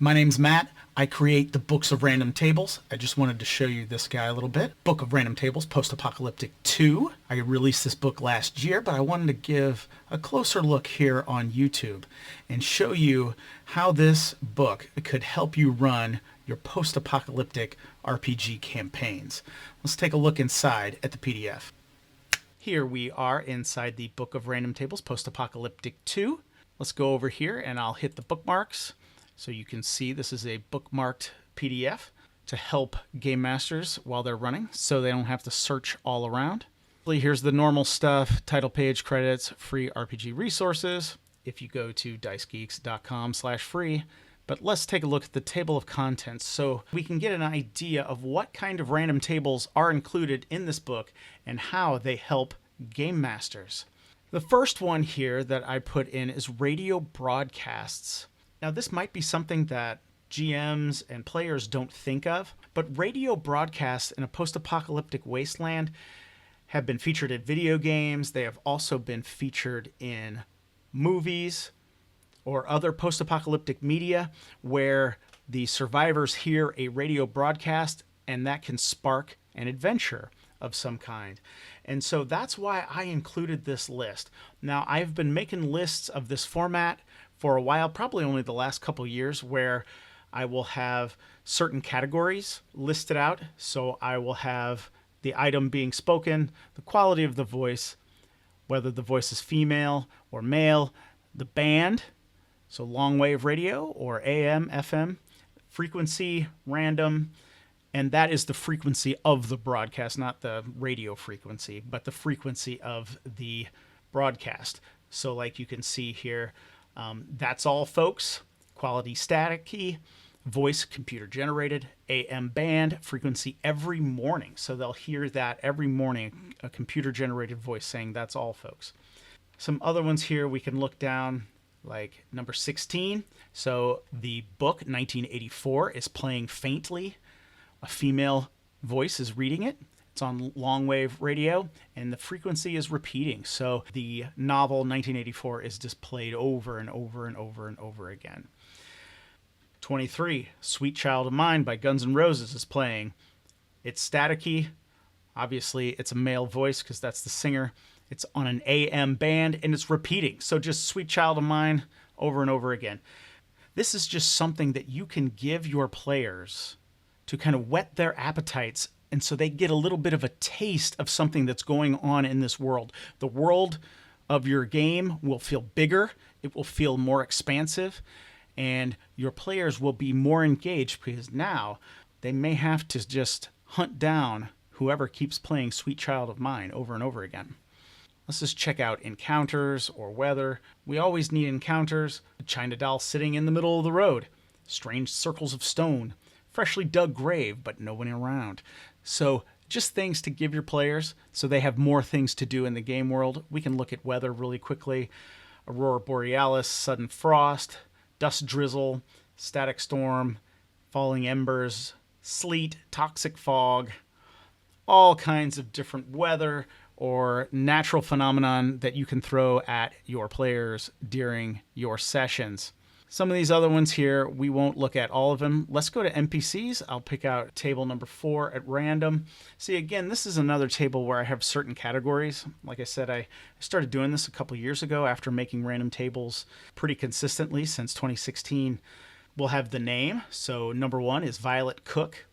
My name's Matt. I create the Books of Random Tables. I just wanted to show you this guy a little bit. Book of Random Tables, Post-Apocalyptic 2. I released this book last year, but I wanted to give a closer look here on YouTube and show you how this book could help you run your post-apocalyptic RPG campaigns. Let's take a look inside at the PDF. Here we are inside the Book of Random Tables, Post-Apocalyptic 2. Let's go over here and I'll hit the bookmarks. So you can see this is a bookmarked PDF to help game masters while they're running so they don't have to search all around. Here's the normal stuff: title page, credits, free RPG resources if you go to dicegeeks.com/free. But let's take a look at the table of contents so we can get an idea of what kind of random tables are included in this book and how they help game masters. The first one here that I put in is radio broadcasts. Now, this might be something that GMs and players don't think of, but radio broadcasts in a post-apocalyptic wasteland have been featured in video games. They have also been featured in movies or other post-apocalyptic media where the survivors hear a radio broadcast and that can spark an adventure of some kind. And so that's why I included this list. Now, I've been making lists of this format for a while, probably only the last couple years, where I will have certain categories listed out. So I will have the item being spoken, the quality of the voice, whether the voice is female or male, the band, so long wave radio or AM, FM, frequency, random, and that is the frequency of the broadcast, not the radio frequency, but the frequency of the broadcast. So like you can see here, that's all, folks. Quality static key, voice computer generated, AM band, frequency every morning. So they'll hear that every morning, a computer generated voice saying that's all, folks. Some other ones here we can look down, like number 16. So the book 1984 is playing faintly. A female voice is reading it. It's on long wave radio, and the frequency is repeating. So the novel 1984 is just played over and over and over and over again. 23, Sweet Child of Mine by Guns N' Roses is playing. It's staticky. Obviously, it's a male voice because that's the singer. It's on an AM band, and it's repeating. So just Sweet Child of Mine over and over again. This is just something that you can give your players to kind of whet their appetites, and so they get a little bit of a taste of something that's going on in this world. The world of your game will feel bigger, it will feel more expansive, and your players will be more engaged because now they may have to just hunt down whoever keeps playing Sweet Child of Mine over and over again. Let's just check out encounters or weather. We always need encounters. A China doll sitting in the middle of the road. Strange circles of stone. Freshly dug grave, but no one around. So just things to give your players so they have more things to do in the game world. We can look at weather really quickly. Aurora borealis, sudden frost, dust drizzle, static storm, falling embers, sleet, toxic fog, all kinds of different weather or natural phenomenon that you can throw at your players during your sessions. Some of these other ones here, we won't look at all of them. Let's go to NPCs. I'll pick out table number 4 at random. See, again, this is another table where I have certain categories. Like I said, I started doing this a couple years ago after making random tables pretty consistently since 2016. We'll have the name. So number 1 is Violet Cook.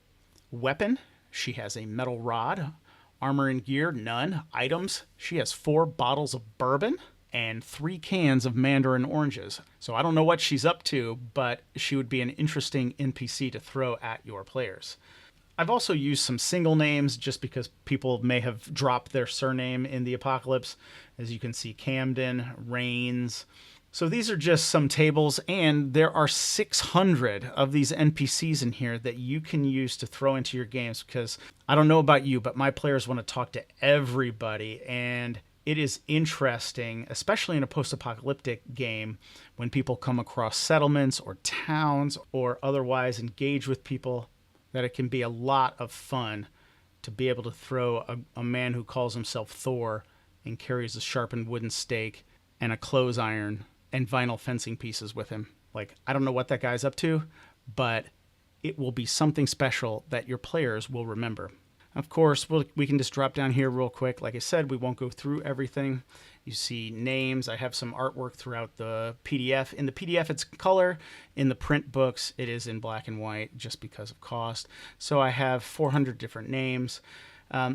Weapon, she has a metal rod. Armor and gear, none. Items, she has 4 bottles of bourbon and 3 cans of mandarin oranges. So I don't know what she's up to, but she would be an interesting NPC to throw at your players. I've also used some single names just because people may have dropped their surname in the apocalypse. As you can see, Camden, Rains. So these are just some tables, and there are 600 of these NPCs in here that you can use to throw into your games, because I don't know about you, but my players want to talk to everybody, and it is interesting, especially in a post-apocalyptic game, when people come across settlements or towns or otherwise engage with people, that it can be a lot of fun to be able to throw a man who calls himself Thor and carries a sharpened wooden stake and a clothes iron and vinyl fencing pieces with him. Like, I don't know what that guy's up to, but it will be something special that your players will remember. Of course, we can just drop down here real quick. Like I said, we won't go through everything. You see names. I have some artwork throughout the PDF. In the PDF, it's color. In the print books, it is in black and white just because of cost. So I have 400 different names.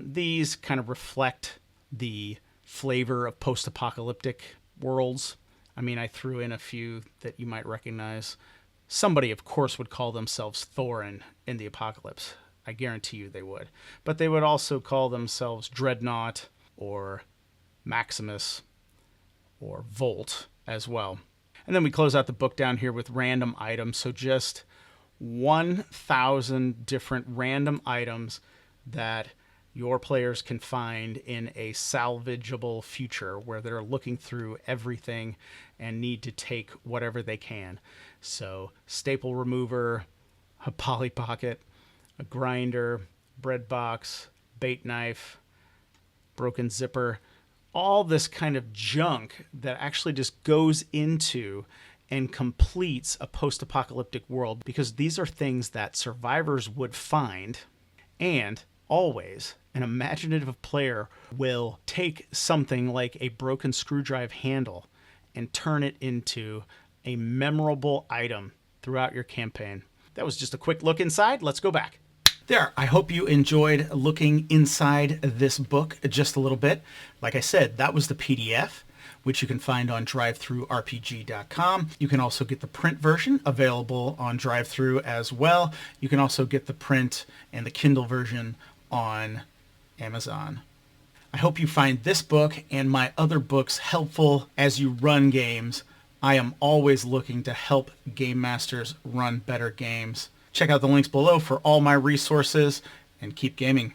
These kind of reflect the flavor of post-apocalyptic worlds. I mean, I threw in a few that you might recognize. Somebody, of course, would call themselves Thorin in the apocalypse. I guarantee you they would. But they would also call themselves Dreadnought or Maximus or Volt as well. And then we close out the book down here with random items. So just 1,000 different random items that your players can find in a salvageable future where they're looking through everything and need to take whatever they can. So staple remover, a Polly Pocket, a grinder, bread box, bait knife, broken zipper, all this kind of junk that actually just goes into and completes a post-apocalyptic world, because these are things that survivors would find, and always an imaginative player will take something like a broken screwdriver handle and turn it into a memorable item throughout your campaign. That was just a quick look inside. Let's go back. There, I hope you enjoyed looking inside this book just a little bit. Like I said, that was the PDF, which you can find on drivethrurpg.com. You can also get the print version available on DriveThru as well. You can also get the print and the Kindle version on Amazon. I hope you find this book and my other books helpful as you run games. I am always looking to help game masters run better games. Check out the links below for all my resources and keep gaming.